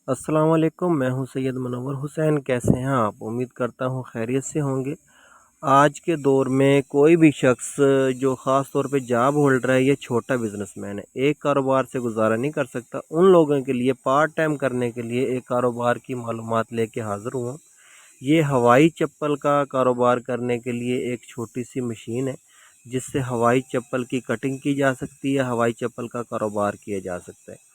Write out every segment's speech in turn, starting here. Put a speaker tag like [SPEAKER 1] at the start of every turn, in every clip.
[SPEAKER 1] السلام علیکم، میں ہوں سید منور حسین۔ کیسے ہیں آپ؟ امید کرتا ہوں خیریت سے ہوں گے۔ آج کے دور میں کوئی بھی شخص جو خاص طور پہ جاب ہولڈر ہے یا چھوٹا بزنس مین ہے، ایک کاروبار سے گزارا نہیں کر سکتا۔ ان لوگوں کے لیے پارٹ ٹائم کرنے کے لیے ایک کاروبار کی معلومات لے کے حاضر ہوا۔ یہ ہوائی چپل کا کاروبار کرنے کے لیے ایک چھوٹی سی مشین ہے، جس سے ہوائی چپل کی کٹنگ کی جا سکتی ہے، ہوائی چپل کا کاروبار کیا جا سکتا ہے۔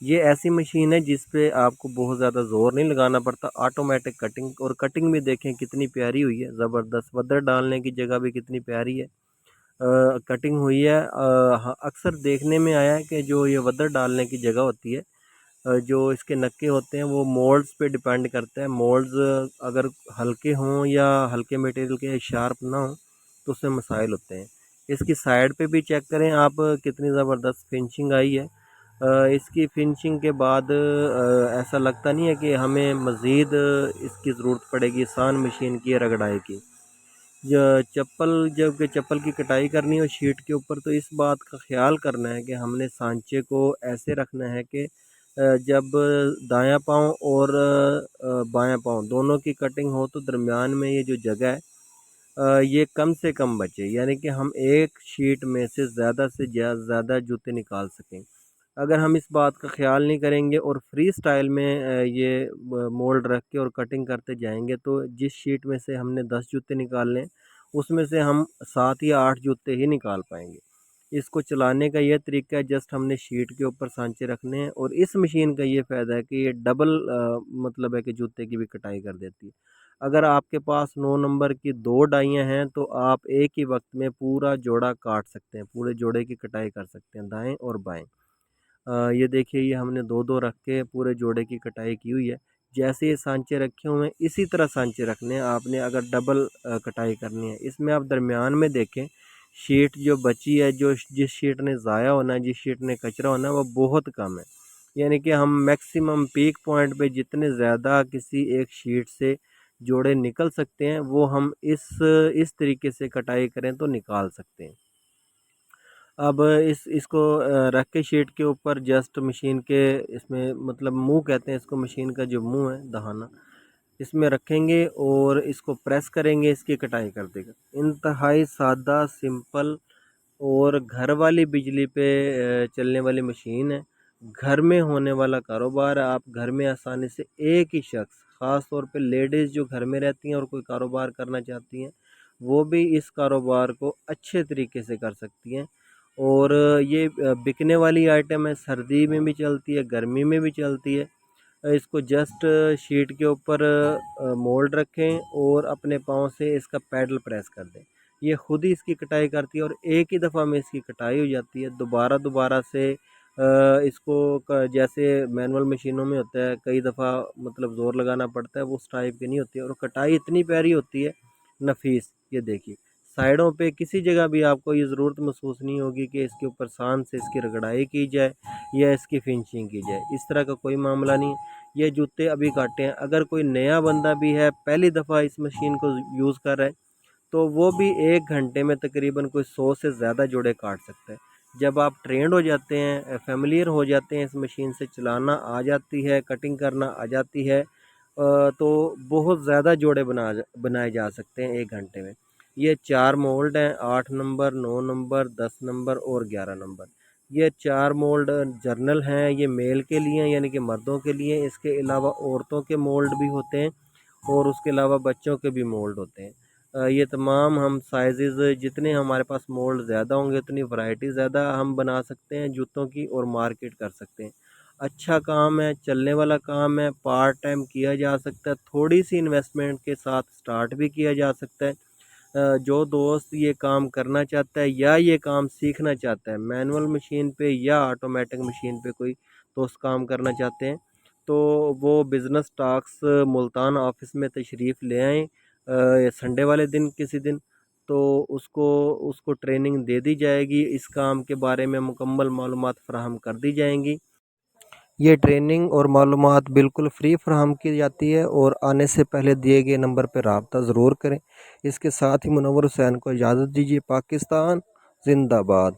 [SPEAKER 1] یہ ایسی مشین ہے جس پہ آپ کو بہت زیادہ زور نہیں لگانا پڑتا، آٹومیٹک کٹنگ، اور کٹنگ بھی دیکھیں کتنی پیاری ہوئی ہے، زبردست۔ ودر ڈالنے کی جگہ بھی کتنی پیاری ہے کٹنگ ہوئی ہے۔ اکثر دیکھنے میں آیا ہے کہ جو یہ ودر ڈالنے کی جگہ ہوتی ہے، جو اس کے نکے ہوتے ہیں وہ مولڈز پہ ڈیپینڈ کرتا ہے۔ مولڈز اگر ہلکے ہوں یا ہلکے میٹیریل کے شارپ نہ ہوں تو اس میں مسائل ہوتے ہیں۔ اس کی سائڈ پہ بھی چیک کریں آپ، کتنی زبردست فنشنگ آئی ہے۔ اس کی فنشنگ کے بعد ایسا لگتا نہیں ہے کہ ہمیں مزید اس کی ضرورت پڑے گی سان مشین کی رگڑائی کی۔ جب کہ چپل کی کٹائی کرنی ہو شیٹ کے اوپر، تو اس بات کا خیال کرنا ہے کہ ہم نے سانچے کو ایسے رکھنا ہے کہ جب دایاں پاؤں اور بایاں پاؤں دونوں کی کٹنگ ہو تو درمیان میں یہ جو جگہ ہے یہ کم سے کم بچے، یعنی کہ ہم ایک شیٹ میں سے زیادہ جوتے نکال سکیں۔ اگر ہم اس بات کا خیال نہیں کریں گے اور فری سٹائل میں یہ مولڈ رکھ کے اور کٹنگ کرتے جائیں گے، تو جس شیٹ میں سے ہم نے 10 جوتے نکالنے، اس میں سے ہم 7 یا 8 جوتے ہی نکال پائیں گے۔ اس کو چلانے کا یہ طریقہ ہے، جسٹ ہم نے شیٹ کے اوپر سانچے رکھنے ہیں، اور اس مشین کا یہ فائدہ ہے کہ یہ ڈبل مطلب ہے کہ جوتے کی بھی کٹائی کر دیتی ہے۔ اگر آپ کے پاس 9 نمبر کی 2 ڈائیاں ہیں تو آپ ایک ہی وقت میں پورا جوڑا کاٹ سکتے ہیں، پورے جوڑے کی کٹائی کر سکتے ہیں، دائیں اور بائیں۔ یہ دیکھیے، یہ ہم نے 2 رکھ کے پورے جوڑے کی کٹائی کی ہوئی ہے۔ جیسے یہ سانچے رکھے ہوئے ہیں اسی طرح سانچے رکھنے ہیں آپ نے، اگر ڈبل کٹائی کرنی ہے۔ اس میں آپ درمیان میں دیکھیں، شیٹ جو بچی ہے، جس شیٹ نے ضائع ہونا ہے، جس شیٹ نے کچرا ہونا ہے، وہ بہت کم ہے۔ یعنی کہ ہم میکسیمم پیک پوائنٹ پہ جتنے زیادہ کسی ایک شیٹ سے جوڑے نکل سکتے ہیں، وہ ہم اس طریقے سے کٹائی کریں تو نکال سکتے ہیں۔ اب اس کو رکھ کے شیٹ کے اوپر جسٹ مشین کے، اس میں مطلب منہ کہتے ہیں اس کو، مشین کا جو منہ ہے دہانہ، اس میں رکھیں گے اور اس کو پریس کریں گے، اس کی کٹائی کر دے گا۔ انتہائی سادہ، سمپل اور گھر والی بجلی پہ چلنے والی مشین ہے۔ گھر میں ہونے والا کاروبار ہے۔ آپ گھر میں آسانی سے ایک ہی شخص، خاص طور پہ لیڈیز جو گھر میں رہتی ہیں اور کوئی کاروبار کرنا چاہتی ہیں، وہ بھی اس کاروبار کو اچھے طریقے سے کر سکتی ہیں۔ اور یہ بکنے والی آئٹم ہے، سردی میں بھی چلتی ہے، گرمی میں بھی چلتی ہے۔ اس کو جسٹ شیٹ کے اوپر مولڈ رکھیں اور اپنے پاؤں سے اس کا پیڈل پریس کر دیں، یہ خود ہی اس کی کٹائی کرتی ہے، اور ایک ہی دفعہ میں اس کی کٹائی ہو جاتی ہے۔ دوبارہ سے اس کو جیسے مینول مشینوں میں ہوتا ہے، کئی دفعہ مطلب زور لگانا پڑتا ہے، وہ اس ٹائپ کی نہیں ہوتی ہے، اور کٹائی اتنی پیاری ہوتی ہے، نفیس۔ یہ دیکھیے سائڈوں پہ کسی جگہ بھی آپ کو یہ ضرورت محسوس نہیں ہوگی کہ اس کے اوپر سان سے اس کی رگڑائی کی جائے یا اس کی فنشنگ کی جائے، اس طرح کا کوئی معاملہ نہیں۔ یہ جوتے ابھی کاٹے ہیں، اگر کوئی نیا بندہ بھی ہے، پہلی دفعہ اس مشین کو یوز کر رہا ہے، تو وہ بھی 1 گھنٹے میں تقریباً کوئی 100 سے زیادہ جوڑے کاٹ سکتا ہے۔ جب آپ ٹرینڈ ہو جاتے ہیں، فیملیئر ہو جاتے ہیں، اس مشین سے چلانا آ جاتی ہے، کٹنگ کرنا آ جاتی ہے، تو بہت زیادہ جوڑے بنائے جا سکتے ہیں 1 گھنٹے میں۔ یہ 4 مولڈ ہیں، 8 نمبر، 9 نمبر، 10 نمبر اور 11 نمبر۔ یہ 4 مولڈ جرنل ہیں، یہ میل کے لیے ہیں، یعنی کہ مردوں کے لیے۔ اس کے علاوہ عورتوں کے مولڈ بھی ہوتے ہیں، اور اس کے علاوہ بچوں کے بھی مولڈ ہوتے ہیں۔ یہ تمام ہم سائزز، جتنے ہمارے پاس مولڈ زیادہ ہوں گے اتنی ورائٹی زیادہ ہم بنا سکتے ہیں جوتوں کی، اور مارکیٹ کر سکتے ہیں۔ اچھا کام ہے، چلنے والا کام ہے، پارٹ ٹائم کیا جا سکتا ہے، تھوڑی سی انویسٹمنٹ کے ساتھ سٹارٹ بھی کیا جا سکتا ہے۔ جو دوست یہ کام کرنا چاہتا ہے یا یہ کام سیکھنا چاہتا ہے، مینول مشین پہ یا آٹومیٹک مشین پہ کوئی دوست کام کرنا چاہتے ہیں، تو وہ بزنس ٹاکس ملتان آفس میں تشریف لے آئیں سنڈے والے دن کسی دن، تو اس کو ٹریننگ دے دی جائے گی، اس کام کے بارے میں مکمل معلومات فراہم کر دی جائیں گی۔ یہ ٹریننگ اور معلومات بالکل فری فراہم کی جاتی ہے، اور آنے سے پہلے دیے گئے نمبر پہ رابطہ ضرور کریں۔ اس کے ساتھ ہی منور حسین کو اجازت دیجیے۔ پاکستان زندہ باد۔